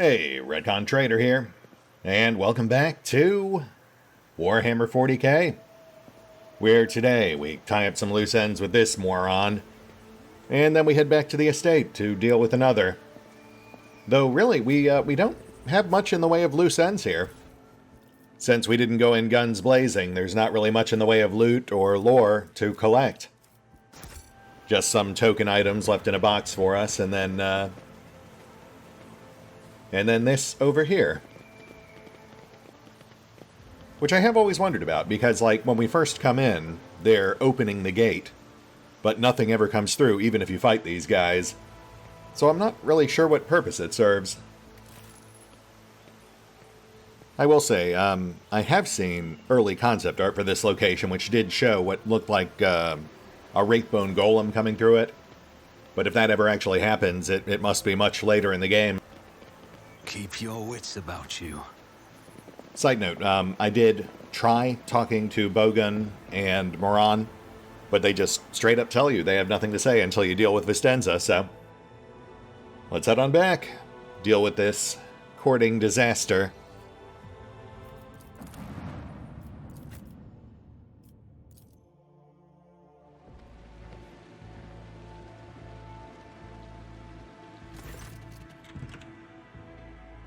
Hey, RetconRaider here, and welcome back to Warhammer 40k, where today we tie up some loose ends with this moron, and then we head back to the estate to deal with another. Though really, we don't have much in the way of loose ends here. Since we didn't go in guns blazing, there's not really much in the way of loot or lore to collect. Just some token items left in a box for us, and then this over here. Which I have always wondered about, because, like, when we first come in, they're opening the gate, but nothing ever comes through, even if you fight these guys. So I'm not really sure what purpose it serves. I will say, I have seen early concept art for this location, which did show what looked like a Wraithbone Golem coming through it. But if that ever actually happens, it must be much later in the game. Keep your wits about you. Side note, I did try talking to Bogan and Moran, but they just straight up tell you they have nothing to say until you deal with Vistenza, so let's head on back, deal with this courting disaster.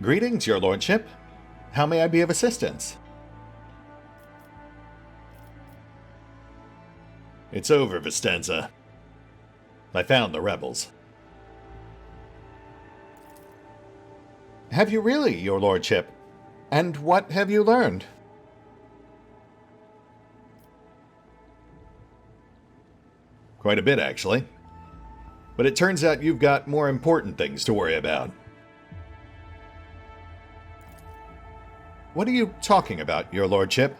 Greetings, your lordship. How may I be of assistance? It's over, Vistenza. I found the rebels. Have you really, your lordship? And what have you learned? Quite a bit, actually. But it turns out you've got more important things to worry about. What are you talking about, your lordship?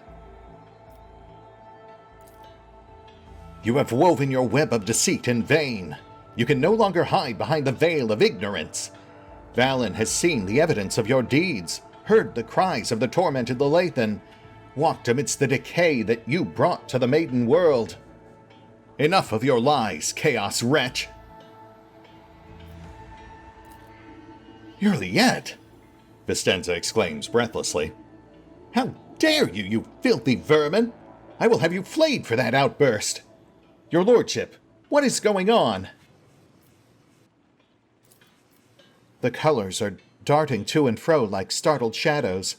You have woven your web of deceit in vain. You can no longer hide behind the veil of ignorance. Valen has seen the evidence of your deeds, heard the cries of the tormented Lelathan, walked amidst the decay that you brought to the maiden world. Enough of your lies, chaos wretch. Yet, Vistenza exclaims breathlessly. How dare you, you filthy vermin! I will have you flayed for that outburst! Your lordship, what is going on? The colors are darting to and fro like startled shadows.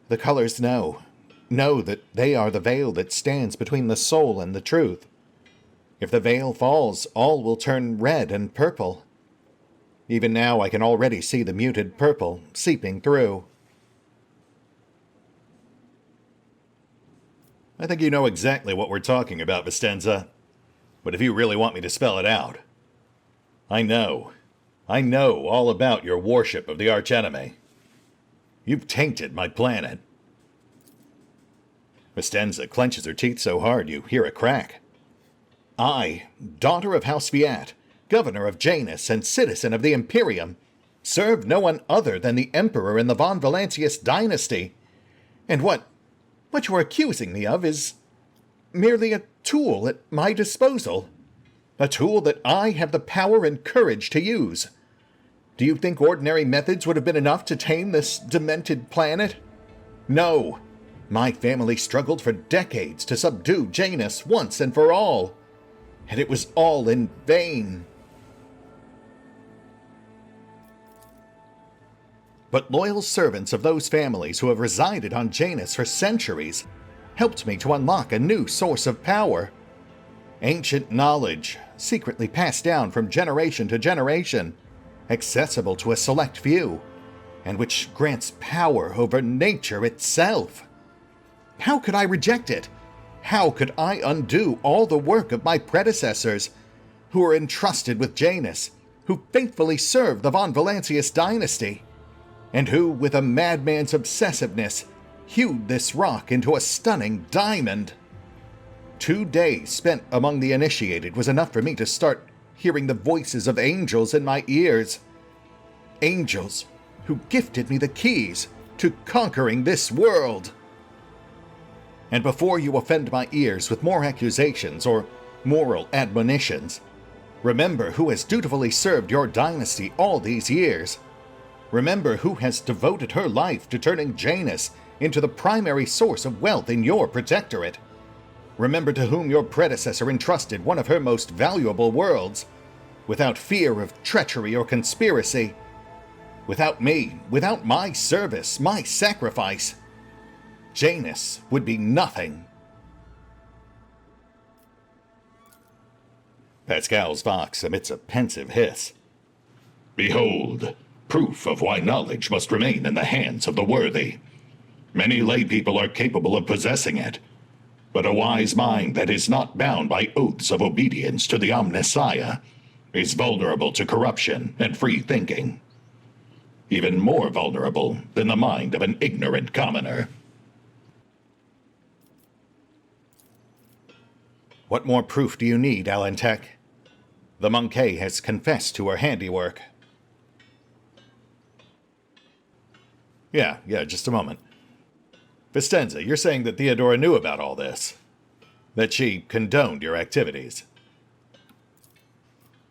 The colors know that they are the veil that stands between the soul and the truth. If the veil falls, all will turn red and purple. Even now I can already see the muted purple seeping through. I think you know exactly what we're talking about, Vistenza. But if you really want me to spell it out, I know all about your worship of the archenemy. You've tainted my planet. Vistenza clenches her teeth so hard you hear a crack. I, daughter of House Viat, governor of Janus and citizen of the Imperium, serve no one other than the Emperor in the Von Valancius dynasty. And what you are accusing me of is merely a tool at my disposal. A tool that I have the power and courage to use. Do you think ordinary methods would have been enough to tame this demented planet? No. My family struggled for decades to subdue Janus once and for all. And it was all in vain. But loyal servants of those families who have resided on Janus for centuries helped me to unlock a new source of power. Ancient knowledge, secretly passed down from generation to generation, accessible to a select few, and which grants power over nature itself. How could I reject it? How could I undo all the work of my predecessors, who were entrusted with Janus, who faithfully served the Von Valancius dynasty, and who, with a madman's obsessiveness, hewed this rock into a stunning diamond? 2 days spent among the initiated was enough for me to start hearing the voices of angels in my ears. Angels who gifted me the keys to conquering this world. And before you offend my ears with more accusations or moral admonitions, remember who has dutifully served your dynasty all these years. Remember who has devoted her life to turning Janus into the primary source of wealth in your protectorate. Remember to whom your predecessor entrusted one of her most valuable worlds, without fear of treachery or conspiracy. Without me, without my service, my sacrifice, Janus would be nothing. Pascal's Vox emits a pensive hiss. Behold, proof of why knowledge must remain in the hands of the worthy. Many lay people are capable of possessing it, but a wise mind that is not bound by oaths of obedience to the Omnissiah is vulnerable to corruption and free thinking. Even more vulnerable than the mind of an ignorant commoner. What more proof do you need, Alantek? The Monkey has confessed to her handiwork. Yeah, just a moment. Vistenza, you're saying that Theodora knew about all this? That she condoned your activities?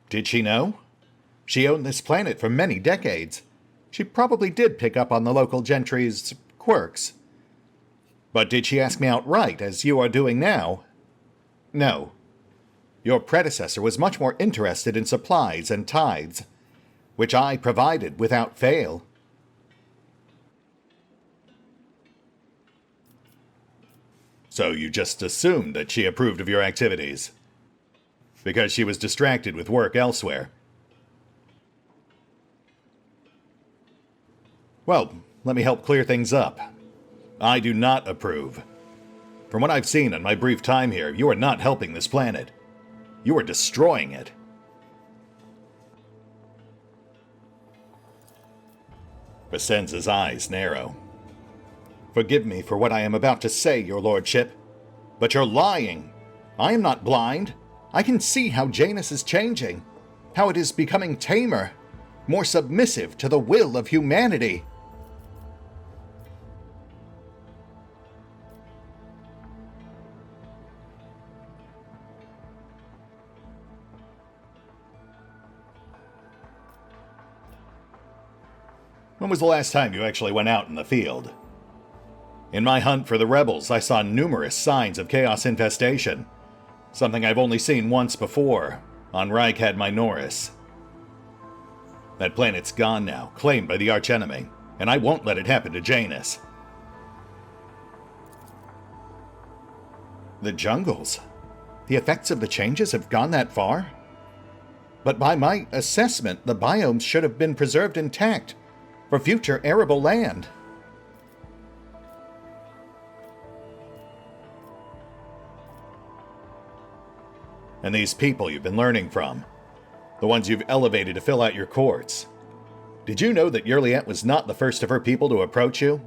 Did she know? She owned this planet for many decades. She probably did pick up on the local gentry's quirks. But did she ask me outright, as you are doing now? No. Your predecessor was much more interested in supplies and tithes, which I provided without fail. So you just assumed that she approved of your activities? Because she was distracted with work elsewhere? Well, let me help clear things up. I do not approve. From what I've seen in my brief time here, you are not helping this planet. You are destroying it. Vistenza's eyes narrow. Forgive me for what I am about to say, your lordship, but you're lying. I am not blind. I can see how Janus is changing, how it is becoming tamer, more submissive to the will of humanity. When was the last time you actually went out in the field? In my hunt for the rebels, I saw numerous signs of chaos infestation, something I've only seen once before, on Rykad Minoris. That planet's gone now, claimed by the archenemy, and I won't let it happen to Janus. The jungles? The effects of the changes have gone that far? But by my assessment, the biomes should have been preserved intact for future arable land. And these people you've been learning from, the ones you've elevated to fill out your courts. Did you know that Yurliet was not the first of her people to approach you?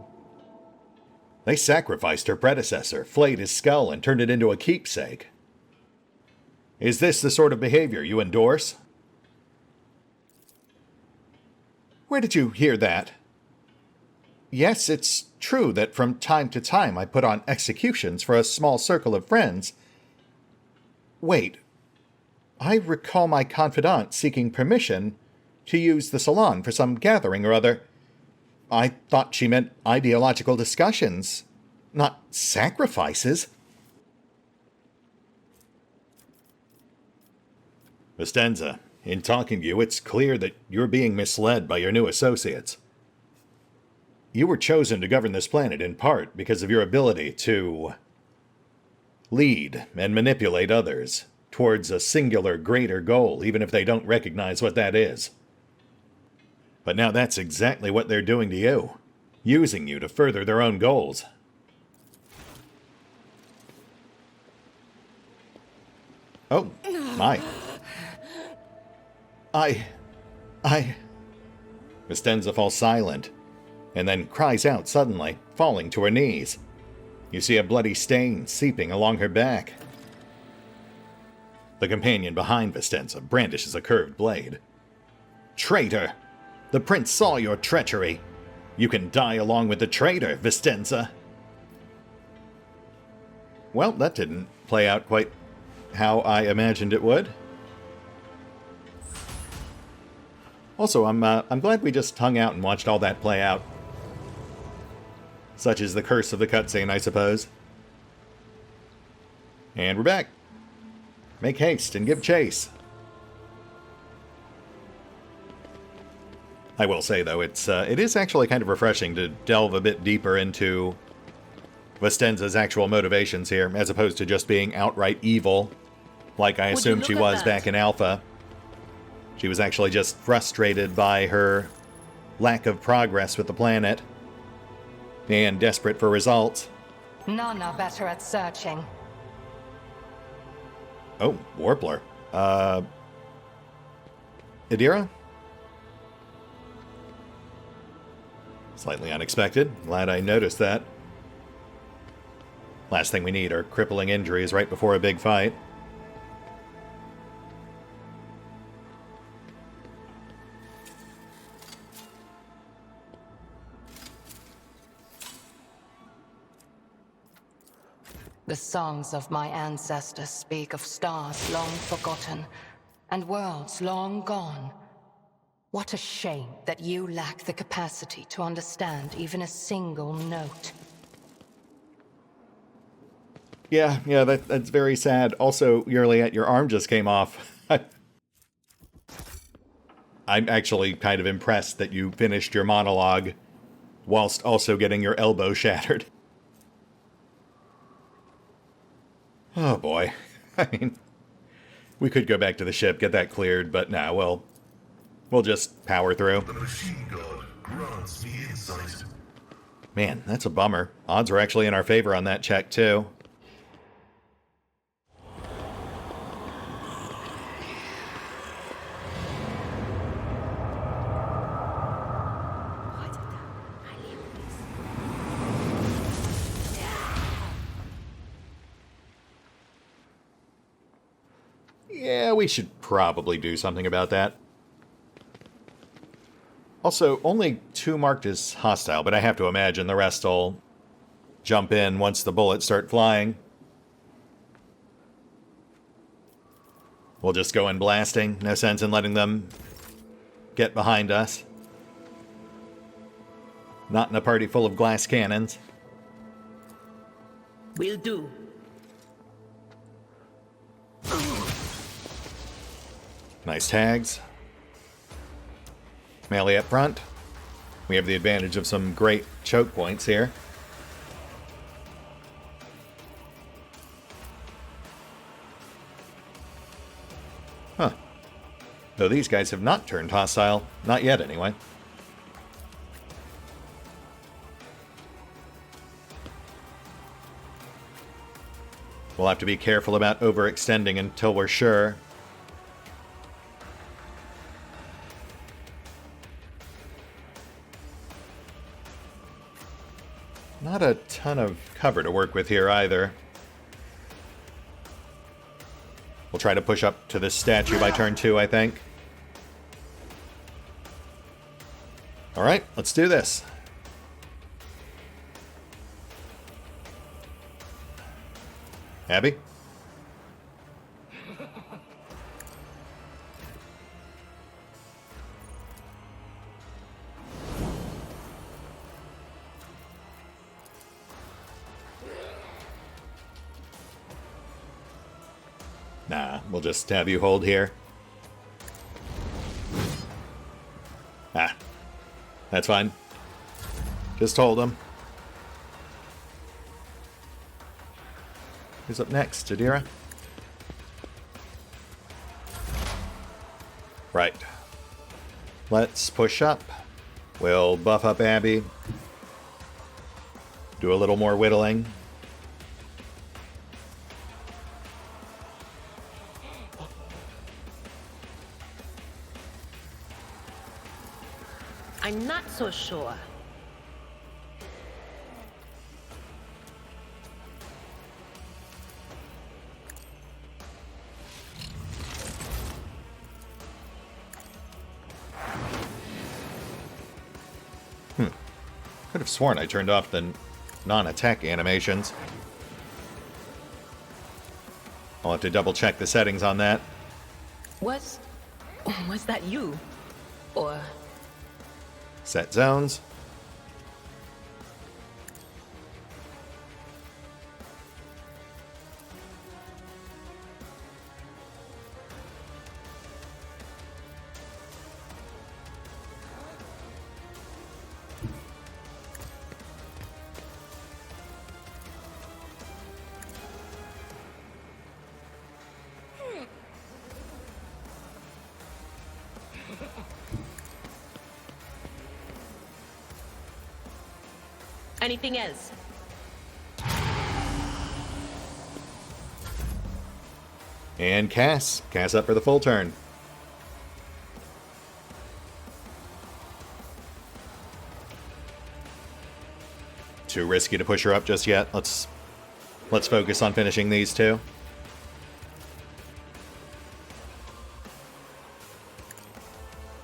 They sacrificed her predecessor, flayed his skull, and turned it into a keepsake. Is this the sort of behavior you endorse? Where did you hear that? Yes, it's true that from time to time I put on executions for a small circle of friends. Wait, I recall my confidant seeking permission to use the salon for some gathering or other. I thought she meant ideological discussions, not sacrifices. Vistenza, in talking to you, it's clear that you're being misled by your new associates. You were chosen to govern this planet in part because of your ability to lead and manipulate others towards a singular greater goal, even if they don't recognize what that is. But now that's exactly what they're doing to you, using you to further their own goals. Oh, my. Vistenza falls silent, and then cries out suddenly, falling to her knees. You see a bloody stain seeping along her back. The companion behind Vistenza brandishes a curved blade. Traitor! The prince saw your treachery. You can die along with the traitor, Vistenza. Well, that didn't play out quite how I imagined it would. Also, I'm glad we just hung out and watched all that play out. Such is the curse of the cutscene, I suppose. And we're back. Make haste and give chase. I will say, though, it is actually kind of refreshing to delve a bit deeper into Vastenza's actual motivations here, as opposed to just being outright evil, like I assumed she was back in Alpha. She was actually just frustrated by her lack of progress with the planet, and desperate for results. None are better at searching. Oh, Warpler. Idira? Slightly unexpected. Glad I noticed that. Last thing we need are crippling injuries right before a big fight. The songs of my ancestors speak of stars long forgotten and worlds long gone. What a shame that you lack the capacity to understand even a single note. Yeah, that's very sad. Also, Yurliet, your arm just came off. I'm actually kind of impressed that you finished your monologue whilst also getting your elbow shattered. Oh boy. I mean, we could go back to the ship, get that cleared, but nah, we'll just power through. The machine god grants me insight. Man, that's a bummer. Odds were actually in our favor on that check, too. Yeah, we should probably do something about that. Also, only 2 marked as hostile, but I have to imagine the rest will jump in once the bullets start flying. We'll just go in blasting. No sense in letting them get behind us. Not in a party full of glass cannons. Will do. Nice tags. Melee up front. We have the advantage of some great choke points here. Huh. Though these guys have not turned hostile. Not yet, anyway. We'll have to be careful about overextending until we're sure. Not a ton of cover to work with here either. We'll try to push up to this statue by turn 2, I think. Alright, let's do this. Abby? Nah, we'll just have you hold here. Ah, that's fine. Just hold him. Who's up next, Adira? Right. Let's push up. We'll buff up Abby. Do a little more whittling. I'm not so sure. Could have sworn I turned off the non-attack animations. I'll have to double check the settings on that. Was that you? Or Set zones. anything else? And Cass. Cass up for the full turn. Too risky to push her up just yet. Let's focus on finishing these two.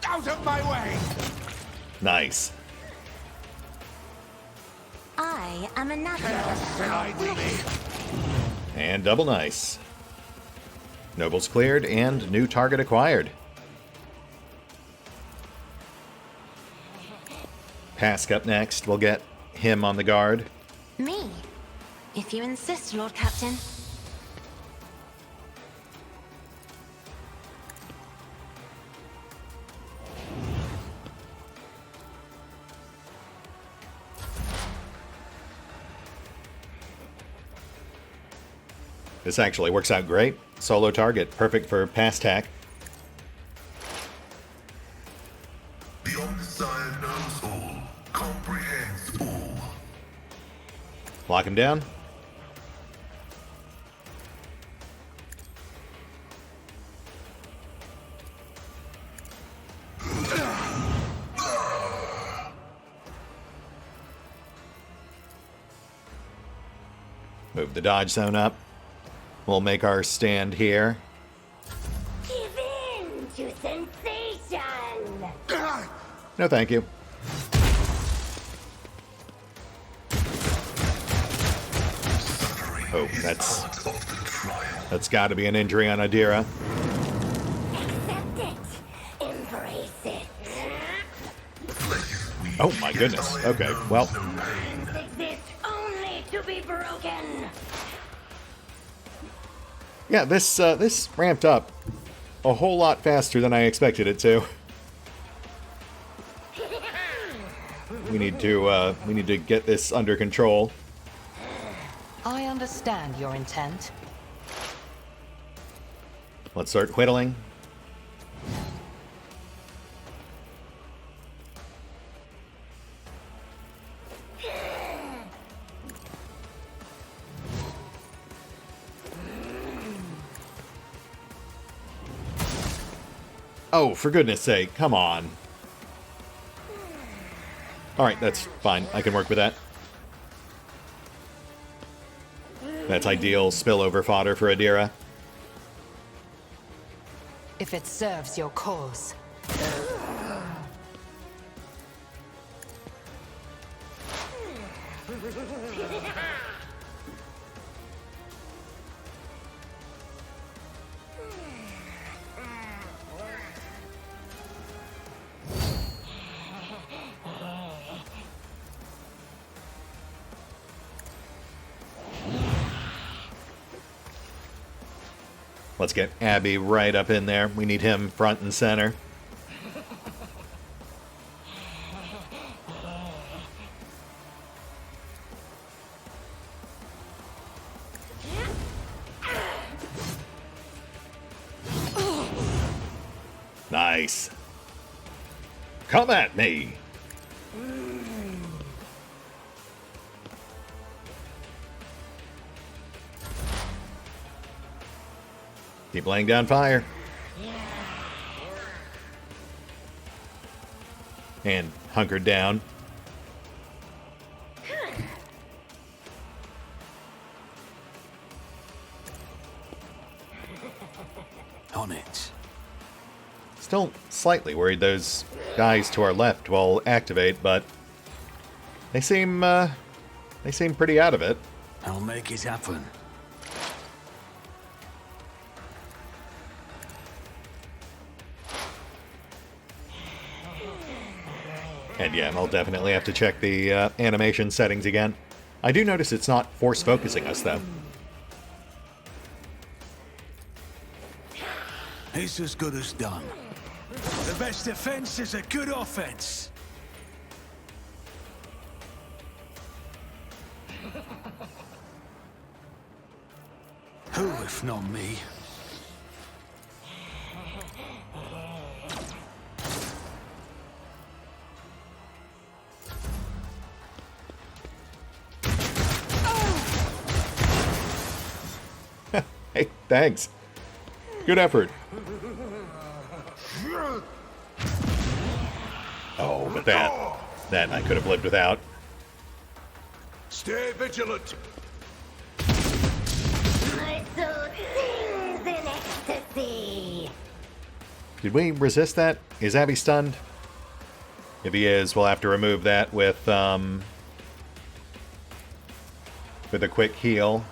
Out of my way! Nice. I am a natural. And double nice. Nobles cleared and new target acquired. Pask up next. We'll get him on the guard. Me, if you insist, Lord Captain. This actually works out great. Solo target, perfect for pass tack. The Omniscient knows all, comprehends all. Lock him down. Move the dodge zone up. We'll make our stand here. Give in to sensation! No, thank you. Oh, that's got to be an injury on Adira. Accept it! Embrace it! Oh my goodness. Okay, well, Exist only to be broken! yeah, this ramped up a whole lot faster than I expected it to. We need to get this under control. I understand your intent. Let's start whittling. Oh, for goodness sake, come on. Alright, that's fine. I can work with that. That's ideal spillover fodder for Adira. If it serves your cause. Let's get Abby right up in there. We need him front and center. Nice. Come at me. Keep laying down fire. And hunkered down. On it. Still slightly worried those guys to our left will activate, but they seem pretty out of it. I'll make it happen. And yeah, I'll definitely have to check the animation settings again. I do notice it's not force focusing us, though. It's as good as done. The best defense is a good offense. Who, if not me? Hey, thanks. Good effort. Oh, but that I could have lived without. Stay vigilant. My soul sings in ecstasy. Did we resist that? Is Abby stunned? If he is, we'll have to remove that with a quick heal.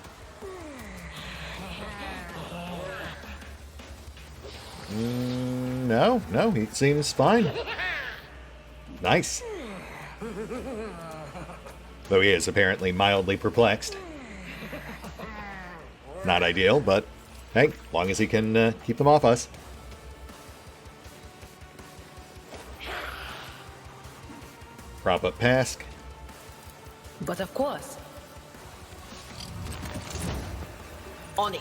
No, he seems fine. Nice. Though he is apparently mildly perplexed. Not ideal, but hey, as long as he can keep them off us. Prop up Pask. But of course. On it.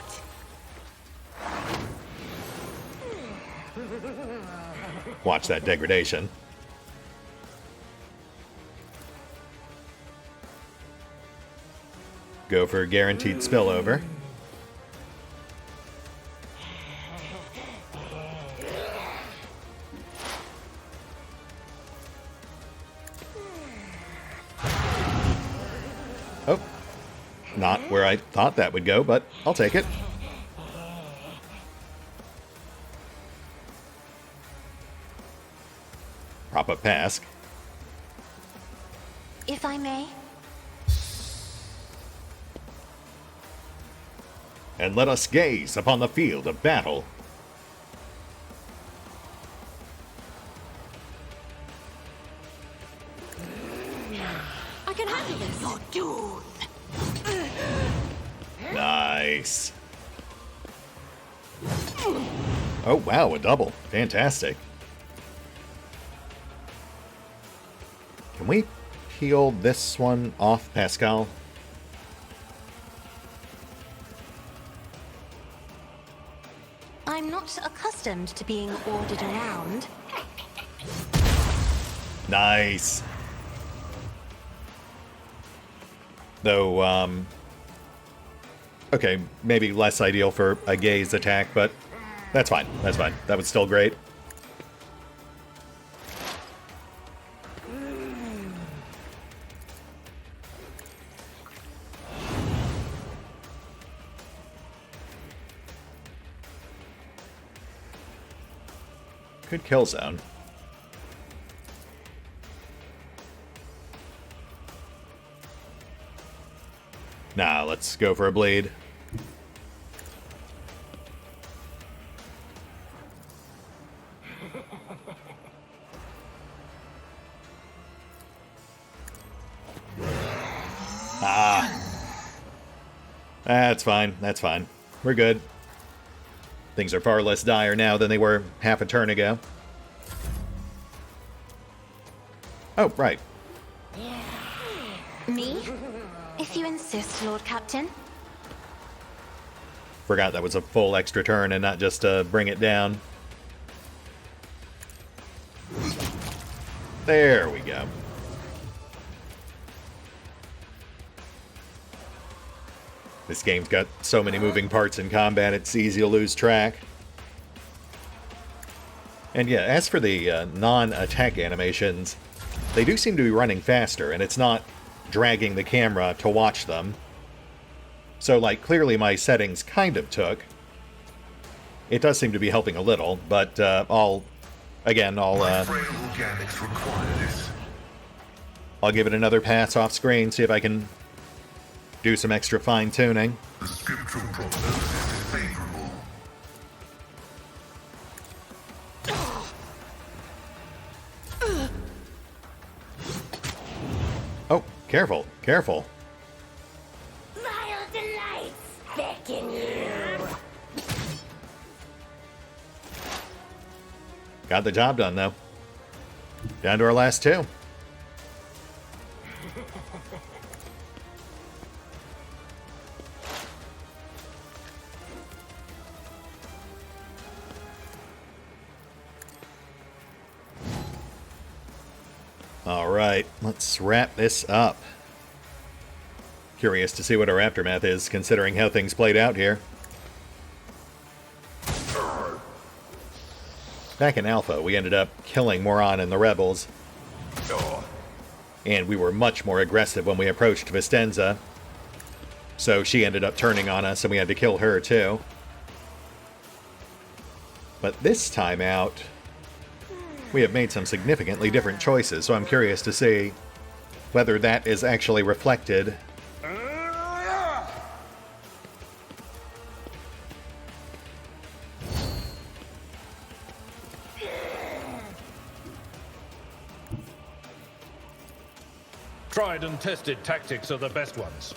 Watch that degradation. Go for guaranteed spillover. Oh, not where I thought that would go, but I'll take it. Prop up Pask. If I may. And let us gaze upon the field of battle. I can handle this. Your doom. Nice. Oh, wow, a double. Fantastic. Can we peel this one off, Pascal? I'm not accustomed to being ordered around. Nice. Though, okay, maybe less ideal for a gaze attack, but that's fine. That's fine. That was still great. Good kill zone. Nah, let's go for a bleed. That's fine. That's fine. We're good. Things are far less dire now than they were half a turn ago. Oh, right. Me? If you insist, Lord Captain. Forgot that was a full extra turn and not just bring it down. There we go. This game's got so many moving parts in combat, it's easy to lose track. And yeah, as for the non-attack animations, they do seem to be running faster, and it's not dragging the camera to watch them. So, like, clearly my settings kind of took. It does seem to be helping a little, but I'll Organics require this. I'll give it another pass off screen, see if I can do some extra fine-tuning. The scriptural prognosis is favorable. Careful, careful. Vile delights beckon you. Got the job done, though. Down to our last two. All right, let's wrap this up. Curious to see what our aftermath is, considering how things played out here. Back in Alpha, we ended up killing Moran and the rebels. And we were much more aggressive when we approached Vistenza. So she ended up turning on us, and we had to kill her too. But this time out, we have made some significantly different choices, so I'm curious to see whether that is actually reflected. Tried and tested tactics are the best ones.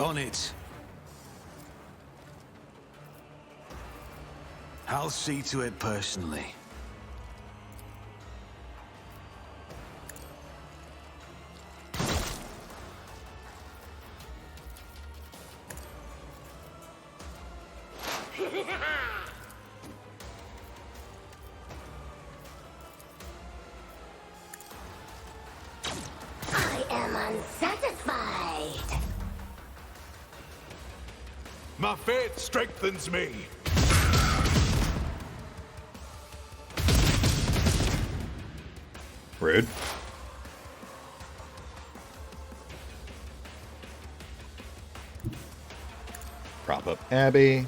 On it. I'll see to it personally. I am unsatisfied. My faith strengthens me. Rude. Prop up Abby.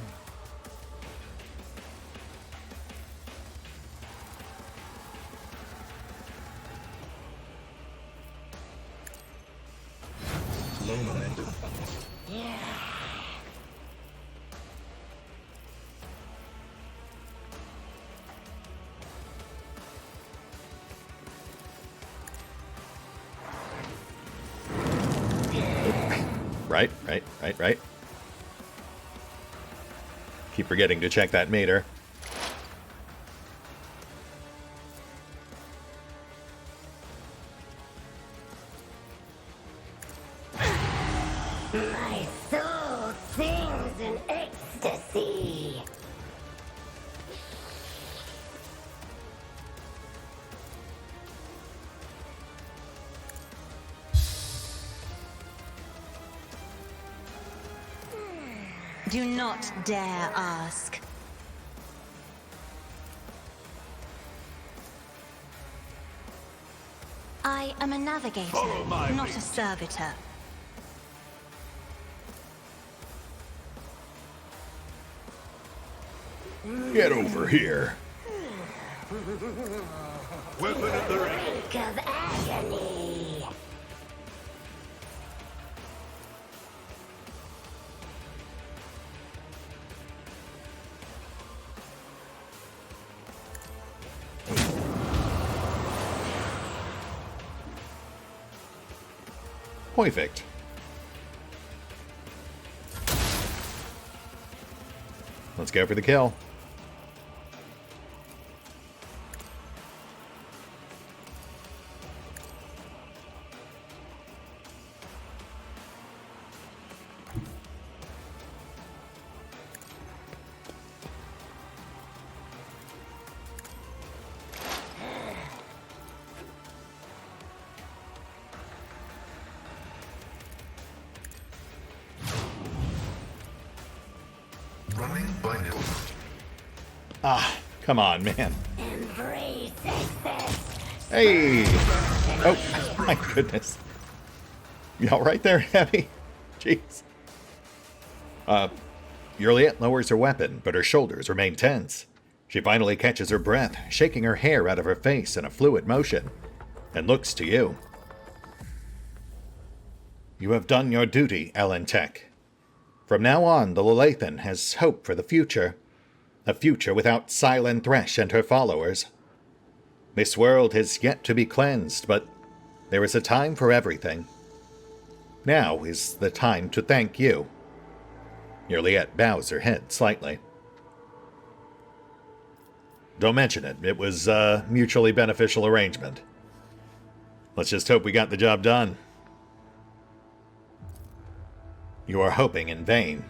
Low momentum. Right. Keep forgetting to check that meter. My soul sings in ecstasy. Do not dare ask. I am a navigator, Follow my not lead. a servitor. Get over here. Weapon of the ring. Drink of agony. Perfect. Let's go for the kill. Ah, come on, man. Embrace excess. Hey! Oh, my goodness. You all right there, Heavy? Jeez. Juliet lowers her weapon, but her shoulders remain tense. She finally catches her breath, shaking her hair out of her face in a fluid motion, and looks to you. You have done your duty, Ellen Tech. From now on, the Lelathan has hope for the future. A future without Silent Thresh and her followers. This world has yet to be cleansed, but there is a time for everything. Now is the time to thank you. Juliet bows her head slightly. Don't mention it. It was a mutually beneficial arrangement. Let's just hope we got the job done. You are hoping in vain.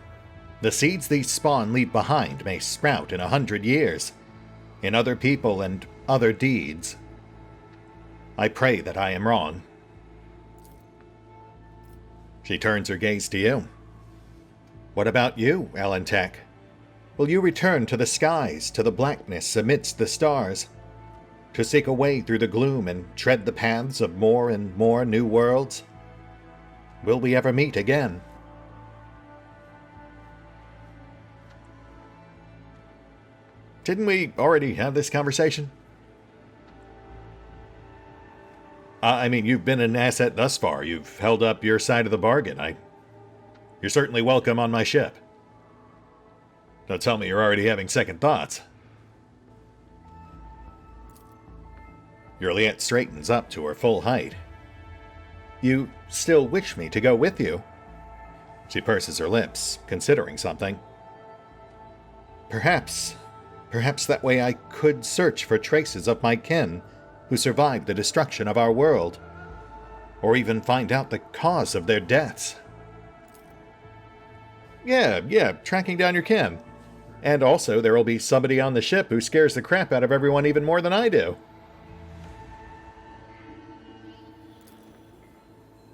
The seeds these spawn leave behind may sprout in 100 years, in other people and other deeds. I pray that I am wrong. She turns her gaze to you. What about you, Ellen Tech? Will you return to the skies, to the blackness amidst the stars, to seek a way through the gloom and tread the paths of more and more new worlds? Will we ever meet again? Didn't we already have this conversation? I mean, you've been an asset thus far. You've held up your side of the bargain. You're certainly welcome on my ship. Don't tell me you're already having second thoughts. Juliet straightens up to her full height. You still wish me to go with you? She purses her lips, considering something. Perhaps that way I could search for traces of my kin who survived the destruction of our world, or even find out the cause of their deaths. Yeah, tracking down your kin. And also, there will be somebody on the ship who scares the crap out of everyone even more than I do.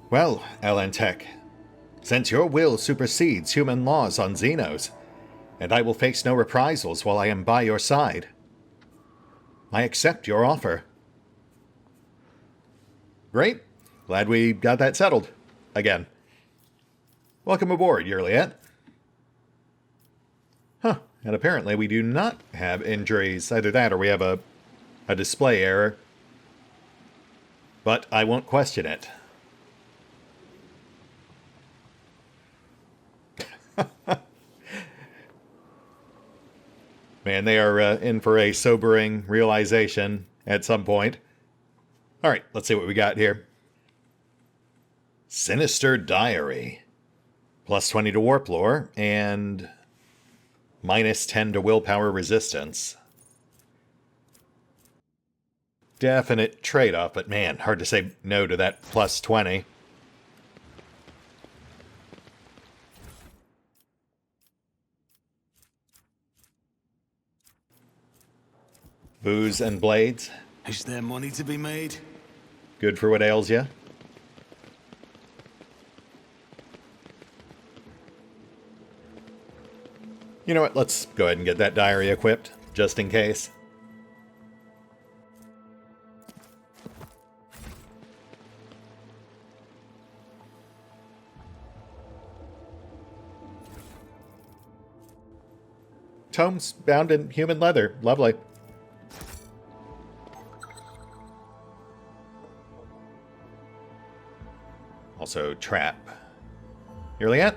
Well, Ellen Tech, since your will supersedes human laws on Xenos, and I will face no reprisals while I am by your side, I accept your offer. Great. Glad we got that settled. Again. Welcome aboard, Juliet. Huh. And apparently we do not have injuries. Either that or we have a display error. But I won't question it. Man, they are in for a sobering realization at some point. All right, let's see what we got here. Sinister Diary. Plus 20 to warp lore, and minus 10 to willpower resistance. Definite trade-off, but man, hard to say no to that plus 20. Booze and blades. Is there money to be made? Good for what ails you. You know what, let's go ahead and get that diary equipped, just in case. Tomes bound in human leather. Lovely. Also, trap. Juliet?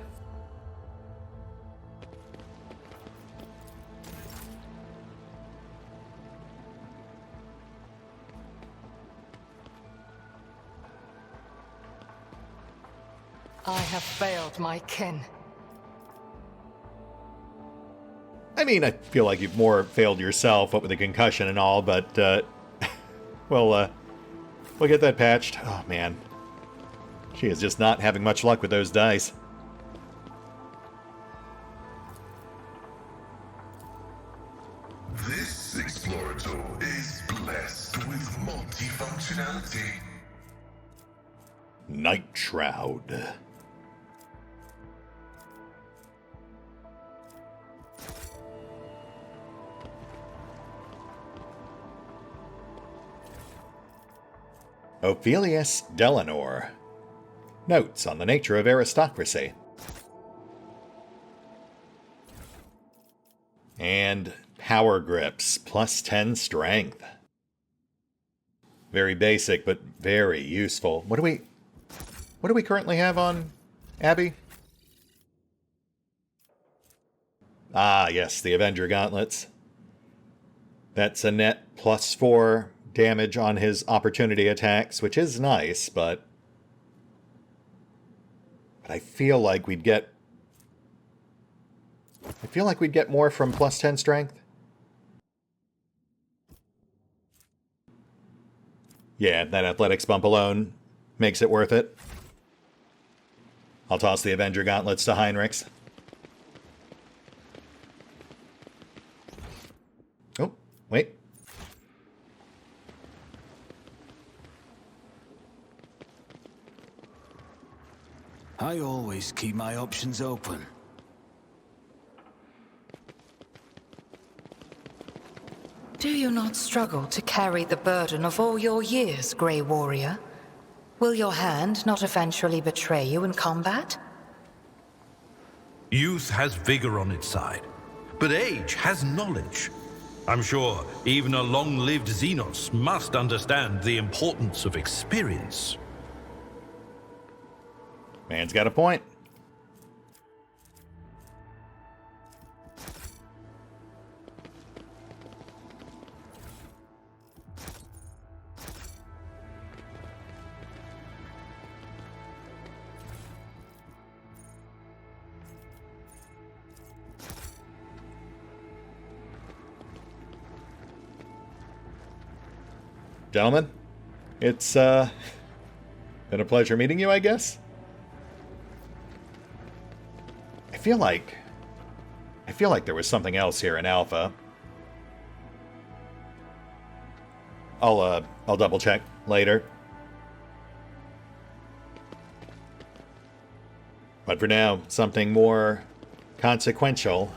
I have failed my kin. I mean, I feel like you've more failed yourself, what with the concussion and all, but, we'll get that patched. Oh, man. She is just not having much luck with those dice. This Explorator is blessed with multifunctionality. Night Shroud. Ophelius Delanor. Notes on the nature of aristocracy. And power grips, plus 10 strength. Very basic, but very useful. What do we currently have on Abby? Ah, yes, the Avenger Gauntlets. That's a net plus 4 damage on his opportunity attacks, which is nice, but I feel like we'd get more from plus 10 strength. Yeah, that athletics bump alone makes it worth it. I'll toss the Avenger Gauntlets to Heinrichs. Oh, wait. I always keep my options open. Do you not struggle to carry the burden of all your years, Grey Warrior? Will your hand not eventually betray you in combat? Youth has vigor on its side, but age has knowledge. I'm sure even a long-lived Xenos must understand the importance of experience. Man's got a point. Gentlemen, it's been a pleasure meeting you, I guess. I feel like there was something else here in Alpha. I'll double check later. But for now, something more consequential.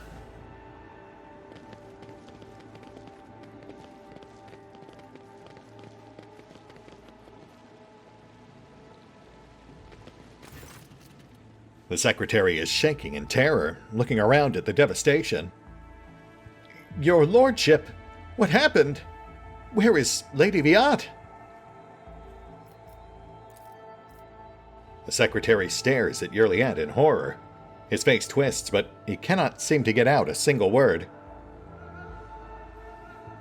The Secretary is shaking in terror, looking around at the devastation. Your Lordship, what happened? Where is Lady Viat? The Secretary stares at Yurliet in horror. His face twists, but he cannot seem to get out a single word.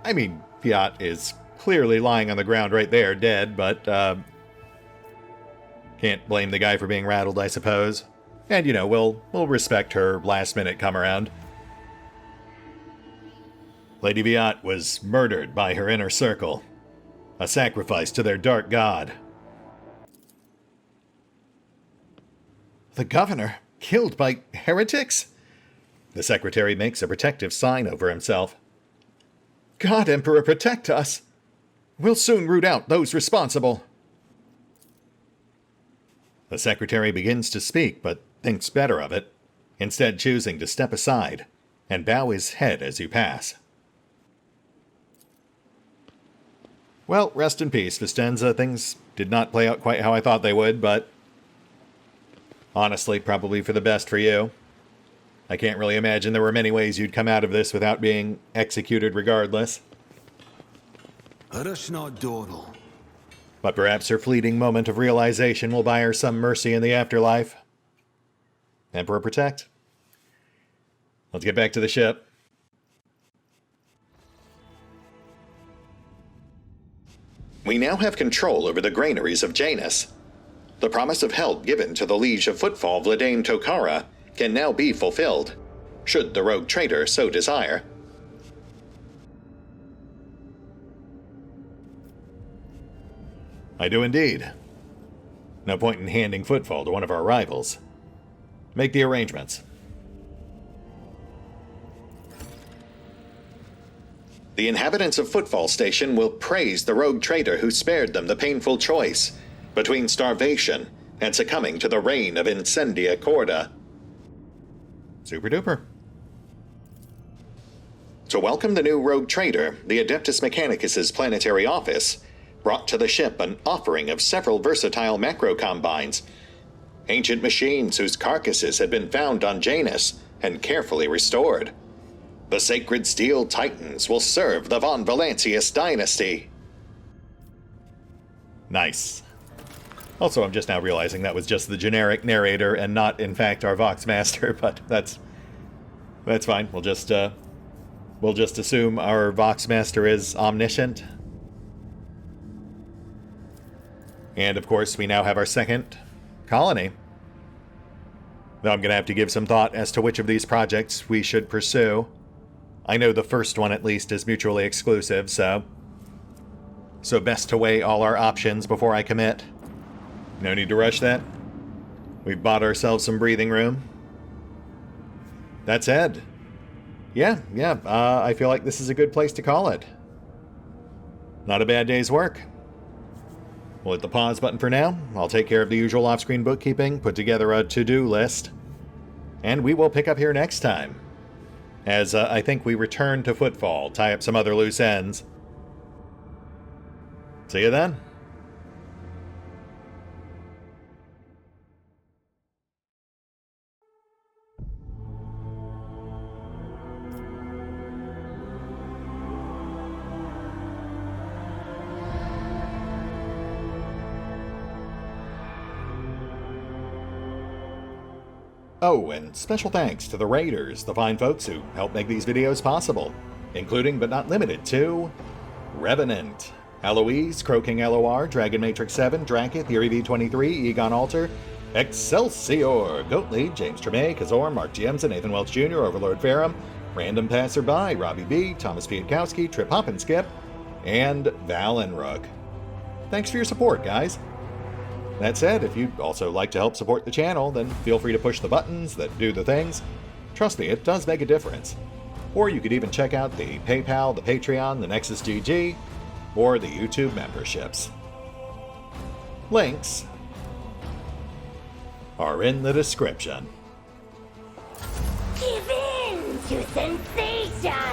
I mean, Viat is clearly lying on the ground right there, dead, but, can't blame the guy for being rattled, I suppose. And, you know, we'll respect her last-minute come-around. Lady Viat was murdered by her inner circle. A sacrifice to their dark god. The governor? Killed by heretics? The Secretary makes a protective sign over himself. God, Emperor, protect us! We'll soon root out those responsible. The Secretary begins to speak, but thinks better of it, instead choosing to step aside and bow his head as you pass. Well, rest in peace, Vistenza. Things did not play out quite how I thought they would, but honestly, probably for the best for you. I can't really imagine there were many ways you'd come out of this without being executed regardless. Let us not dawdle. But perhaps her fleeting moment of realization will buy her some mercy in the afterlife. Emperor protect. Let's get back to the ship. We now have control over the granaries of Janus. The promise of help given to the Liege of Footfall Vladane Tokara can now be fulfilled, should the rogue trader so desire. I do indeed. No point in handing Footfall to one of our rivals. Make the arrangements. The inhabitants of Footfall Station will praise the rogue trader who spared them the painful choice between starvation and succumbing to the reign of Incendia Corda. Super duper. To welcome the new rogue trader, the Adeptus Mechanicus' planetary office brought to the ship an offering of several versatile macro-combines, ancient machines whose carcasses had been found on Janus and carefully restored. The sacred steel titans will serve the von Valancius dynasty. Nice. Also, I'm just now realizing that was just the generic narrator and not, in fact, our Voxmaster, but that's fine. We'll just assume our Voxmaster is omniscient. And, of course, we now have our second colony. Though I'm going to have to give some thought as to which of these projects we should pursue. I know the first one, at least, is mutually exclusive, so best to weigh all our options before I commit. No need to rush that. We've bought ourselves some breathing room. That's Ed. Yeah, I feel like this is a good place to call it. Not a bad day's work. We'll hit the pause button for now. I'll take care of the usual off-screen bookkeeping, put together a to-do list, and we will pick up here next time. As I think we return to Footfall, tie up some other loose ends. See you then. Oh, and special thanks to the Raiders, the fine folks who help make these videos possible, including but not limited to Revenant, Alois, CrowkingLoR, Dragon Matrix 7, Drakiith, ErieV23, EgonAlter, Exsellsior, Gottlieb, James Trimmier, Kazorm, Mark Giemza, Nathan Welch Jr., OverlordPherom, RandomPassrby, RobbyB, Tomasz Piątkowski, Triphoppenskip, and Valinrook. Thanks for your support, guys. That said, if you'd also like to help support the channel, then feel free to push the buttons that do the things. Trust me, it does make a difference. Or you could even check out the PayPal, the Patreon, the Nexus GG, or the YouTube memberships. Links are in the description. Give in to sensation!